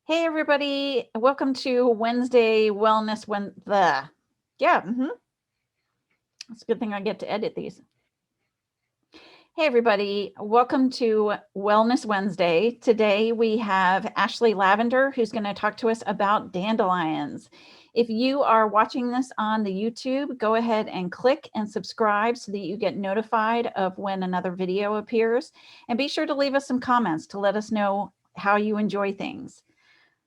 Hey everybody, welcome to Wednesday Wellness It's a good thing I get to edit these. Hey everybody, welcome to Wellness Wednesday. Today we have Ashley Lavender who's going to talk to us about dandelions. If you are watching this on the YouTube, go ahead and click and subscribe so that you get notified of when another video appears. And be sure to leave us some comments to let us know how you enjoy things.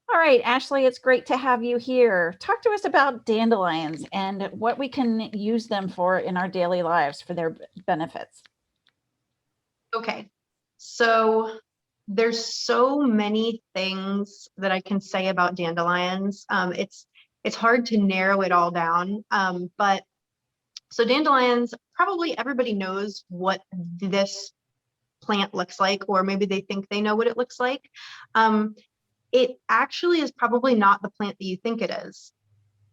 All right, Ashley, it's great to have you here. Talk to us about dandelions and what we can use them for in our daily lives for their benefits. Okay, so there's so many things that I can say about dandelions. It's hard to narrow it all down. But so dandelions, probably everybody knows what this plant looks like, or maybe they think they know what it looks like. It actually is probably not the plant that you think it is.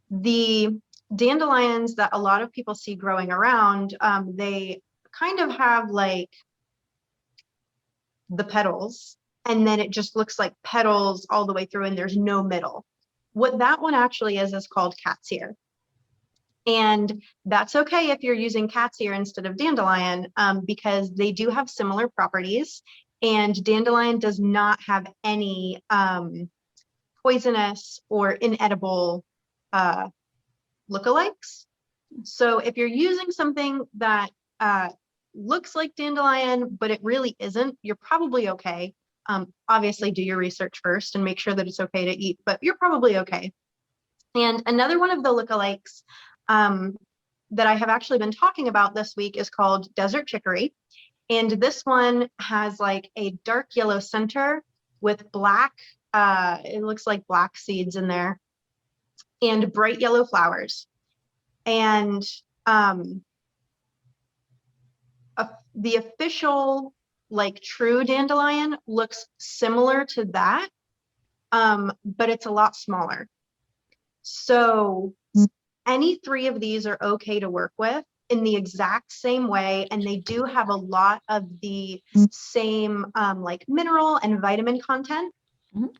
The dandelions that a lot of people see growing around, they kind of have like the petals, and then it just looks like petals all the way through and there's no middle. What that one actually is called cat's ear. And that's okay if you're using cat's ear instead of dandelion, because they do have similar properties. And dandelion does not have any poisonous or inedible lookalikes. So if you're using something that looks like dandelion, but it really isn't, you're probably okay. Obviously, do your research first and make sure that it's okay to eat, but you're probably okay. And another one of the lookalikes that I have actually been talking about this week is called desert chicory. And this one has like a dark yellow center with black, it looks like black seeds in there, and bright yellow flowers. And the official, like true dandelion looks similar to that, but it's a lot smaller. So any three of these are okay to work with in the exact same way, and they do have a lot of the same like mineral and vitamin content. Mhm.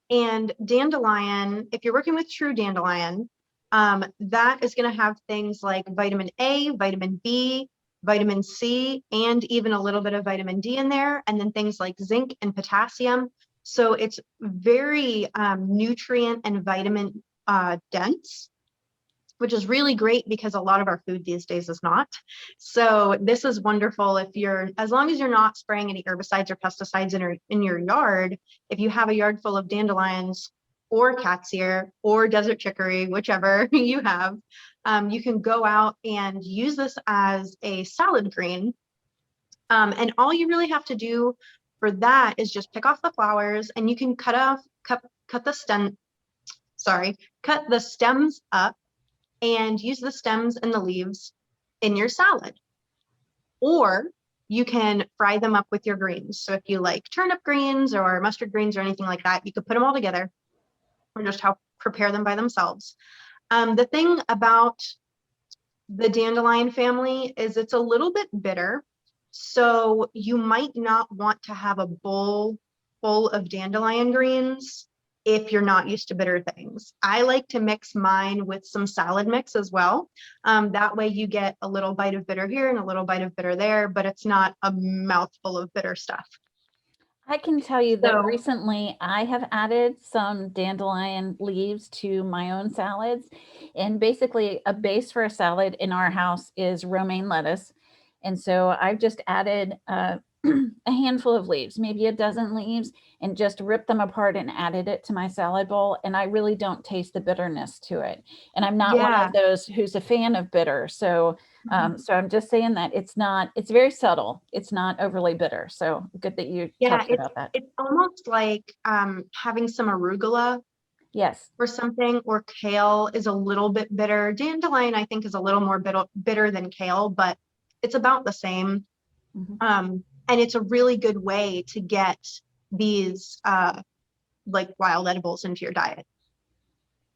And dandelion, if you're working with true dandelion, that is going to have things like vitamin A, vitamin B, vitamin C, and even a little bit of vitamin D in there, and then things like zinc and potassium. So it's very nutrient and vitamin dense, which is really great because a lot of our food these days is not. So this is wonderful if you're, as long as you're not spraying any herbicides or pesticides in your yard. If you have a yard full of dandelions or cat's ear or desert chicory, whichever you have, you can go out and use this as a salad green. And all you really have to do for that is just pick off the flowers, and you can cut the stems up and use the stems and the leaves in your salad. Or you can fry them up with your greens. So if you like turnip greens or mustard greens or anything like that, you could put them all together or just help prepare them by themselves. The thing about the dandelion family is it's a little bit bitter. So you might not want to have a bowl full of dandelion greens if you're not used to bitter things. I like to mix mine with some salad mix as well. That way you get a little bite of bitter here and a little bite of bitter there, but it's not a mouthful of bitter stuff. I can tell you that So recently I have added some dandelion leaves to my own salads. And basically, a base for a salad in our house is romaine lettuce. And so I've just added a handful of leaves, maybe a dozen leaves, and just ripped them apart and added it to my salad bowl. And I really don't taste the bitterness to it. And I'm not one yeah. of those who's a fan of bitter. So I'm just saying that it's very subtle. It's not overly bitter. So good that you Yeah, talked it's about that. it's almost like having some arugula Yes. or something, or kale is a little bit bitter. Dandelion, I think, is a little more bitter than kale, but it's about the same. Mhm. And it's a really good way to get these like wild edibles into your diet.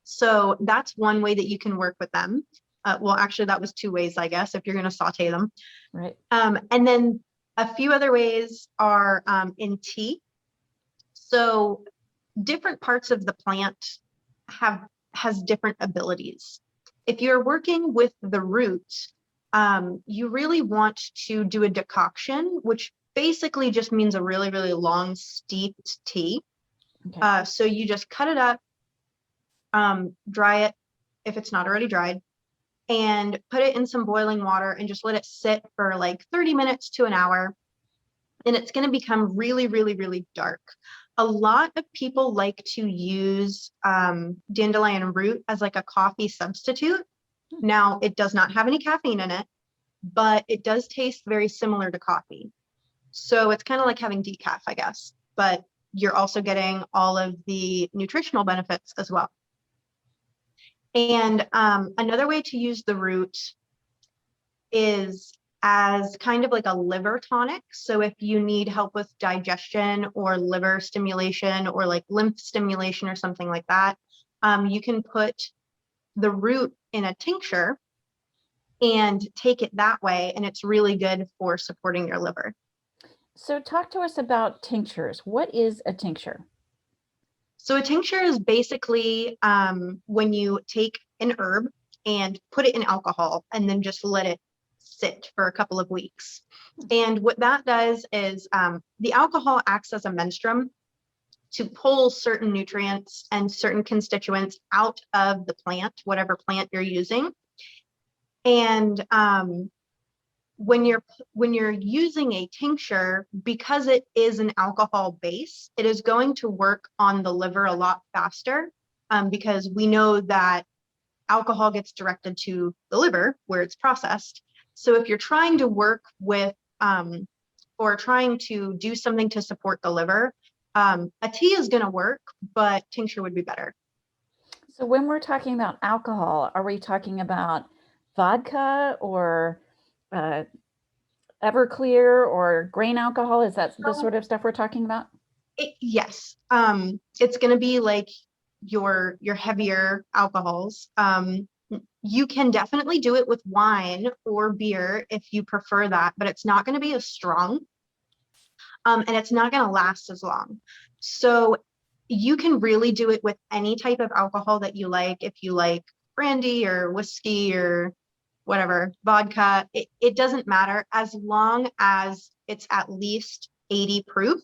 So that's one way that you can work with them. Well, actually, that was two ways, I guess, if you're going to saute them. Right. And then a few other ways are in tea. So different parts of the plant has different abilities. If you're working with the root, you really want to do a decoction, which basically just means a really, really long steeped tea. Okay. So you just cut it up, dry it if it's not already dried, and put it in some boiling water and just let it sit for like 30 minutes to an hour. And it's going to become really, really, really dark. A lot of people like to use dandelion root as like a coffee substitute. Now, it does not have any caffeine in it, but it does taste very similar to coffee. So it's kind of like having decaf, I guess, but you're also getting all of the nutritional benefits as well. And another way to use the root is as kind of like a liver tonic. So if you need help with digestion or liver stimulation or like lymph stimulation or something like that, you can put the root in a tincture and take it that way. And it's really good for supporting your liver. So talk to us about tinctures. What is a tincture? So a tincture is basically when you take an herb and put it in alcohol and then just let it sit for a couple of weeks. And what that does is the alcohol acts as a menstruum to pull certain nutrients and certain constituents out of the plant, whatever plant you're using. And when you're using a tincture, because it is an alcohol base, it is going to work on the liver a lot faster, because we know that alcohol gets directed to the liver where it's processed. So if you're trying to work with or trying to do something to support the liver, a tea is going to work, but tincture would be better. So when we're talking about alcohol, are we talking about vodka or Everclear or grain alcohol? Is that the sort of stuff we're talking about? Yes. It's going to be like your heavier alcohols. You can definitely do it with wine or beer if you prefer that, but it's not going to be as strong, and it's not going to last as long. So you can really do it with any type of alcohol that you like. If you like brandy or whiskey or whatever, vodka, it doesn't matter as long as it's at least 80 proof,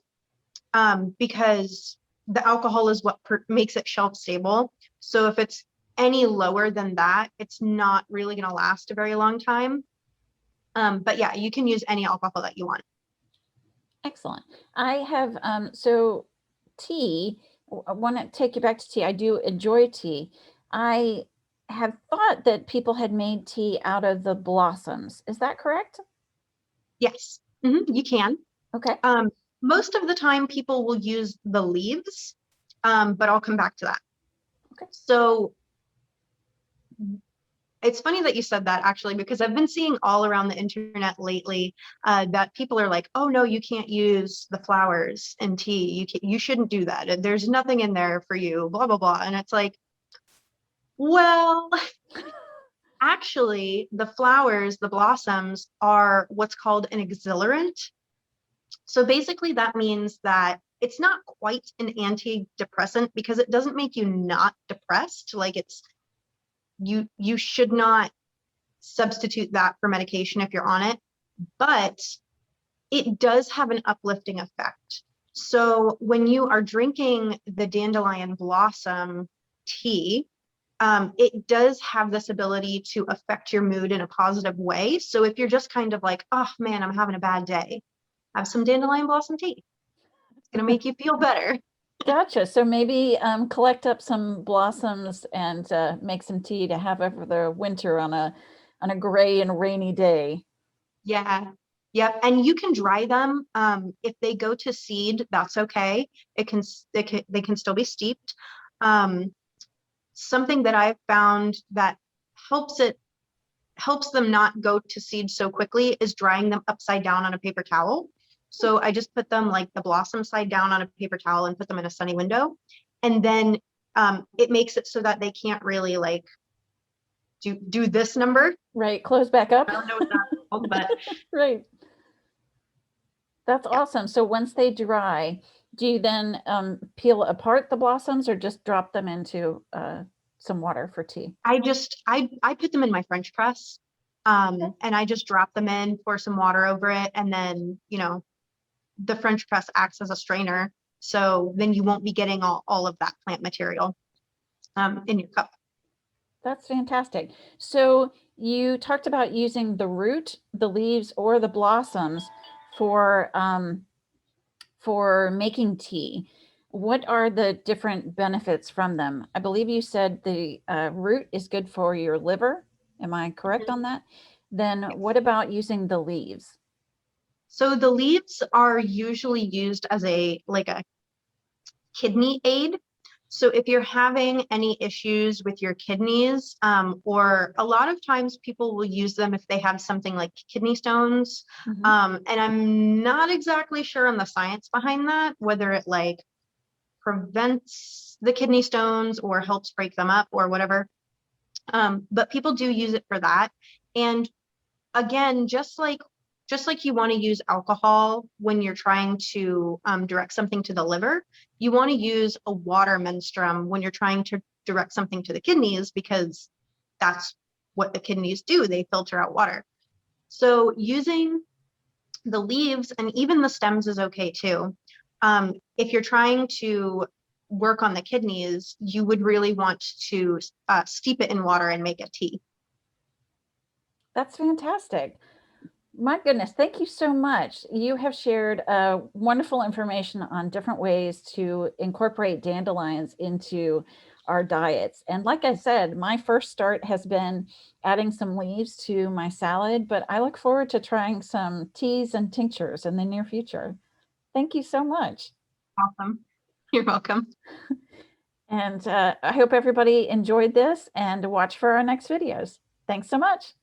because the alcohol is what makes it shelf stable. So if it's any lower than that, it's not really going to last a very long time. But yeah, you can use any alcohol that you want. Excellent. I have, so tea, I want to take you back to tea. I do enjoy tea. I have thought that people had made tea out of the blossoms. Is that correct? Yes, you can. Okay. Most of the time people will use the leaves, but I'll come back to that. Okay. So it's funny that you said that, actually, because I've been seeing all around the internet lately that people are like, oh no, you can't use the flowers in tea. You shouldn't do that. There's nothing in there for you, blah, blah, blah. And it's like, well, actually the flowers, the blossoms are what's called an exhilarant. So basically that means that it's not quite an antidepressant because it doesn't make you not depressed. Like you should not substitute that for medication if you're on it, but it does have an uplifting effect. So when you are drinking the dandelion blossom tea, it does have this ability to affect your mood in a positive way. So if you're just kind of like, oh man, I'm having a bad day, have some dandelion blossom tea. It's going to make you feel better. Gotcha. So maybe collect up some blossoms and make some tea to have over the winter on a gray and rainy day. Yeah. Yep. And you can dry them. If they go to seed, that's okay. They can still be steeped. Something that I've found that helps them not go to seed so quickly is drying them upside down on a paper towel. So I just put them like the blossom side down on a paper towel and put them in a sunny window. And then it makes it so that they can't really like do this number. Right. Close back up. I don't know what that's called, but right. That's awesome. So once they dry, Do you then peel apart the blossoms or just drop them into some water for tea? I put them in my French press, and I just drop them in, pour some water over it, and then, you know, the French press acts as a strainer. So then you won't be getting all of that plant material in your cup. That's fantastic. So you talked about using the root, the leaves, or the blossoms for making tea. What are the different benefits from them? I believe you said the root is good for your liver. Am I correct on that? Then what about using the leaves? So the leaves are usually used as a kidney aid. So if you're having any issues with your kidneys, or a lot of times people will use them if they have something like kidney stones. And I'm not exactly sure on the science behind that, whether it like prevents the kidney stones or helps break them up or whatever. But people do use it for that. And again, just like you want to use alcohol when you're trying to direct something to the liver, you want to use a water menstruum when you're trying to direct something to the kidneys, because that's what the kidneys do. They filter out water. So using the leaves and even the stems is okay too. If you're trying to work on the kidneys, you would really want to steep it in water and make a tea. That's fantastic. My goodness, thank you so much. You have shared wonderful information on different ways to incorporate dandelions into our diets. And like I said, my first start has been adding some leaves to my salad, but I look forward to trying some teas and tinctures in the near future. Thank you so much. Awesome. You're welcome. And I hope everybody enjoyed this and watch for our next videos. Thanks so much.